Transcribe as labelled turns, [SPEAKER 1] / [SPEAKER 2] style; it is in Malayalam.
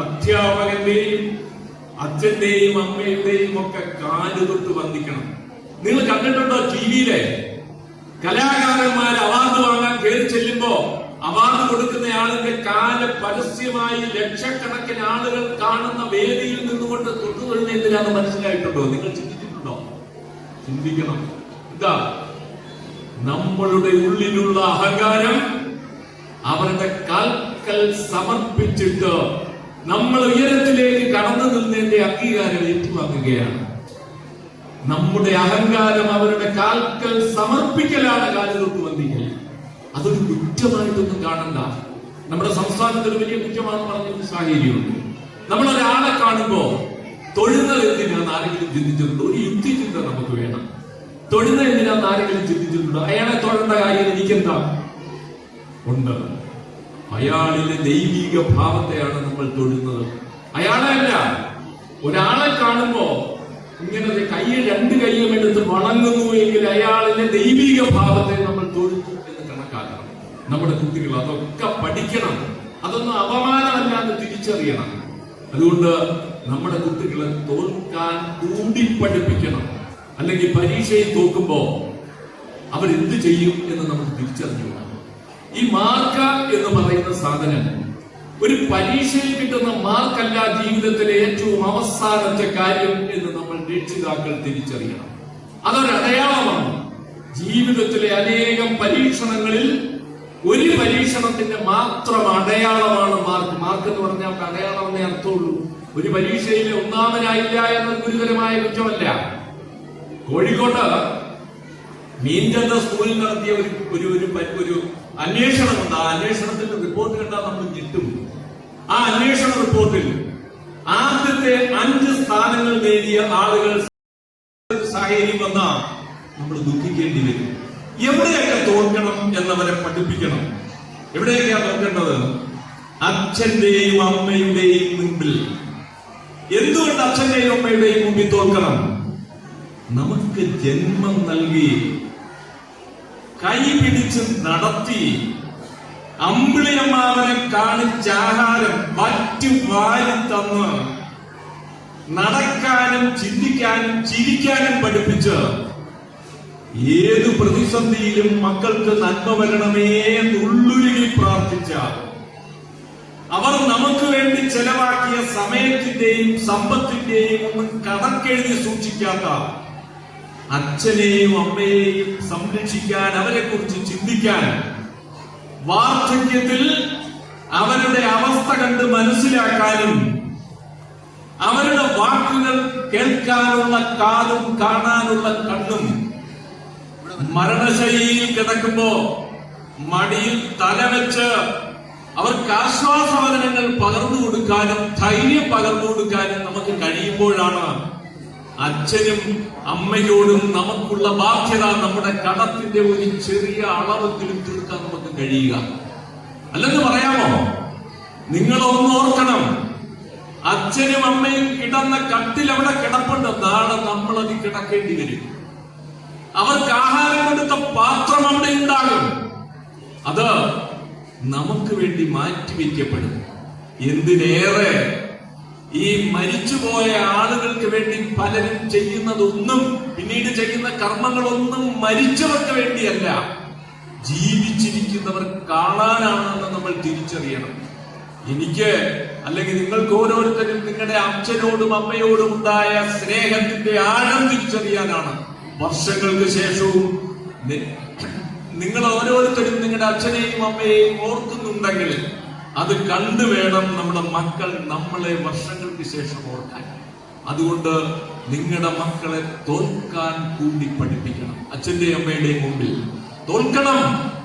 [SPEAKER 1] അധ്യാപകന്റെയും അച്ഛന്റെയും അമ്മയുടെയും ഒക്കെ കാല് തൊട്ട് വന്ദിക്കണം. നിങ്ങൾ കണ്ടിട്ടുണ്ടോ ടിവിയിലെ കലാകാരന്മാർ അവാർഡ് വാങ്ങാൻ കയറി ചെല്ലുമ്പോ അവാർഡ് കൊടുക്കുന്ന ആളിന്റെ കാല് പരസ്യമായി ലക്ഷക്കണക്കിന് ആളുകൾ കാണുന്ന വേദിയിൽ നിന്നുകൊണ്ട് തൊട്ടുതൊഴുന്ന എന്തിനാന്ന് മനസ്സിലായിട്ടുണ്ടോ? നിങ്ങൾ ചിന്തിച്ചിട്ടുണ്ടോ? ചിന്തിക്കണം. ഇതാ നമ്മളുടെ ഉള്ളിലുള്ള അഹങ്കാരം അവരുടെ കാൽക്കൽ സമർപ്പിച്ചിട്ട് നമ്മൾ ഉയരത്തിലേക്ക് കടന്നു നിന്നതിന്റെ അംഗീകാരം ഏറ്റുവാങ്ങുകയാണ്. നമ്മുടെ അഹങ്കാരം അവരുടെ കാൽക്കൽ സമർപ്പിക്കലാണ് കാലുതൊട്ട് വന്ദിക്കൽ. അതൊരു കുറ്റമായിട്ടൊന്നും കാണണ്ട. നമ്മുടെ സംസ്ഥാനത്തിൽ വലിയ കുറ്റമാണെന്ന് പറഞ്ഞൊരു സാഹചര്യമുണ്ട്. നമ്മളൊരാളെ കാണുമ്പോ തൊഴുന്നത് എന്തിനാന്ന് ആരെങ്കിലും ചിന്തിച്ചിട്ടുണ്ടോ? ഒരു യുക്തിചിന്ത നമുക്ക് വേണം. തൊഴുന്നത് എന്തിനാന്ന് ആരെങ്കിലും ചിന്തിച്ചിട്ടുണ്ടോ? അയാളെ തൊഴേണ്ട കാര്യം എനിക്കെന്താ ഉണ്ട്? അയാളിലെ ദൈവിക ഭാവത്തെയാണ് നമ്മൾ തൊഴുന്നത്, അയാളെ അല്ല. ഒരാളെ കാണുമ്പോ ഇങ്ങനെ രണ്ട് കൈയും എടുത്ത് വണങ്ങുന്നു എങ്കിൽ അയാളിലെ ദൈവിക ഭാവത്തെ നമ്മൾ തൊഴുന്നു എന്ന് കണക്കാക്കണം. നമ്മുടെ കുട്ടികൾ അതൊക്കെ പഠിക്കണം. അതൊന്നും അപമാനമല്ലാതെ തിരിച്ചറിയണം. അതുകൊണ്ട് നമ്മുടെ കുട്ടികളെ തോൽക്കാൻ പഠിപ്പിക്കണം. അല്ലെങ്കിൽ പരീക്ഷയിൽ തോക്കുമ്പോ അവരെന്ത് ചെയ്യും എന്ന് നമ്മൾ തിരിച്ചറിഞ്ഞു. ഈ മാർക്ക് എന്ന് പറയുന്ന സാധനം ഒരു പരീക്ഷയിൽ കിട്ടുന്ന മാർക്കല്ല ജീവിതത്തിലെ ഏറ്റവും അവസാനത്തെ കാര്യം എന്ന് നമ്മൾ രക്ഷിതാക്കൾ തിരിച്ചറിയണം. അതൊരടയാളമാണ്. ജീവിതത്തിലെ അനേകം പരീക്ഷണങ്ങളിൽ ഒരു പരീക്ഷണത്തിന്റെ മാത്രം അടയാളമാണ് മാർക്ക്. മാർക്ക് എന്ന് പറഞ്ഞാൽ അടയാളം എന്നേ അർത്ഥമുള്ളൂ. ഒരു പരീക്ഷയിൽ ഒന്നാമനായില്ല എന്നത് ഗുരുതരമായ കുറ്റമല്ല. കോഴിക്കോട്ട് മീൻചന്ത സ്കൂളിൽ നടത്തിയ ഒരു അന്വേഷണമുണ്ട്. ആ അന്വേഷണത്തിന്റെ റിപ്പോർട്ട് കണ്ടാൽ നമ്മൾ ഞെട്ടും. ആ അന്വേഷണ റിപ്പോർട്ടിൽ ആദ്യത്തെ 5 സ്ഥാനങ്ങൾ നേടിയ ആളുകൾ സാഹചര്യം വന്നാൽ നമ്മൾ ദുഃഖിക്കേണ്ടി വരും. എവിടെയൊക്കെ തോൽക്കണം എന്നവരെ പഠിപ്പിക്കണം. എവിടെയൊക്കെയാണ് തോൽക്കേണ്ടത്? അച്ഛന്റെയും അമ്മയുടെയും മുമ്പിൽ. എന്തുകൊണ്ട് അച്ഛന്റെയും അമ്മയുടെയും മുമ്പിൽ തോൽക്കണം? നമുക്ക് ജന്മം നൽകി കൈ പിടിച്ച് നടത്തി അമ്പിളിയമ്മാവനെ കാണിച്ച ആഹാരം വറ്റി വാരി തന്ന് നടക്കാനും ചിന്തിക്കാനും ചിരിക്കാനും പഠിപ്പിച്ച് ഏതു പ്രതിസന്ധിയിലും മക്കൾക്ക് നന്മ വരണമേ എന്നുള്ളുരുകി പ്രാർത്ഥിച്ച അവർ നമുക്ക് വേണ്ടി ചെലവാക്കിയ സമയത്തിന്റെയും സമ്പത്തിന്റെയും ഒന്നും കണക്കെഴുതി സൂക്ഷിക്കാത്ത അച്ഛനെയും അമ്മയെയും സംരക്ഷിക്കാൻ, അവരെ കുറിച്ച് ചിന്തിക്കാൻ, വാർദ്ധക്യത്തിൽ അവരുടെ അവസ്ഥ കണ്ട് മനസ്സിലാക്കാനും അവരുടെ വാക്കുകൾ കേൾക്കാനുള്ള കാതും കാണാനുള്ള കണ്ണും, മരണശൈലിയിൽ കിടക്കുമ്പോ മടിയിൽ തലവെച്ച് അവർക്ക് ആശ്വാസവചനങ്ങൾ പകർന്നു കൊടുക്കാനും ധൈര്യം പകർന്നു കൊടുക്കാനും നമുക്ക് കഴിയുമ്പോഴാണ് അച്ഛനും അമ്മയോടും നമുക്കുള്ള ബാധ്യത നമ്മുടെ കടത്തിന്റെ ഒരു ചെറിയ അളവെങ്കിലും തീർക്കാൻ നമുക്ക് കഴിയുക. അല്ലെന്ന് പറയാമോ? നിങ്ങളൊന്ന് ഓർക്കണം, അച്ഛനും അമ്മയും കിടന്ന കട്ടിൽ അവിടെ കിടപ്പുണ്ട്. നാളെ നമ്മളത് കിടക്കേണ്ടി വരും. അവർക്ക് ആഹാരം കൊടുത്ത പാത്രം അവിടെ ഉണ്ടാകും. അത് നമുക്ക് വേണ്ടി മാറ്റിവെക്കപ്പെടും. എന്തിനേറെ ഈ മരിച്ചുപോയ ആളുകൾക്ക് വേണ്ടി പലരും ചെയ്യുന്നതൊന്നും, പിന്നീട് ചെയ്യുന്ന കർമ്മങ്ങളൊന്നും മരിച്ചവർക്ക് വേണ്ടിയല്ല, ജീവിച്ചിരിക്കുന്നവർ കാണാനാണെന്ന് നമ്മൾ തിരിച്ചറിയണം. എനിക്ക് അല്ലെങ്കിൽ നിങ്ങൾക്ക് ഓരോരുത്തരും നിങ്ങളുടെ അച്ഛനോടും അമ്മയോടും ഉണ്ടായ സ്നേഹത്തിന്റെ ആഴം തിരിച്ചറിയാനാണ്. വർഷങ്ങൾക്ക് ശേഷവും നിങ്ങൾ ഓരോരുത്തരും നിങ്ങളുടെ അച്ഛനെയും അമ്മയെയും ഓർക്കുന്നുണ്ടെങ്കിൽ അത് കണ്ടു വേണം നമ്മുടെ മക്കൾ നമ്മളെ വർഷങ്ങൾക്ക് ശേഷം ഓർക്കാൻ. അതുകൊണ്ട് നിങ്ങളുടെ മക്കളെ തോൽക്കാൻ കൂടി പഠിപ്പിക്കണം. അച്ഛന്റെയും അമ്മയുടെയും മുമ്പിൽ തോൽക്കണം.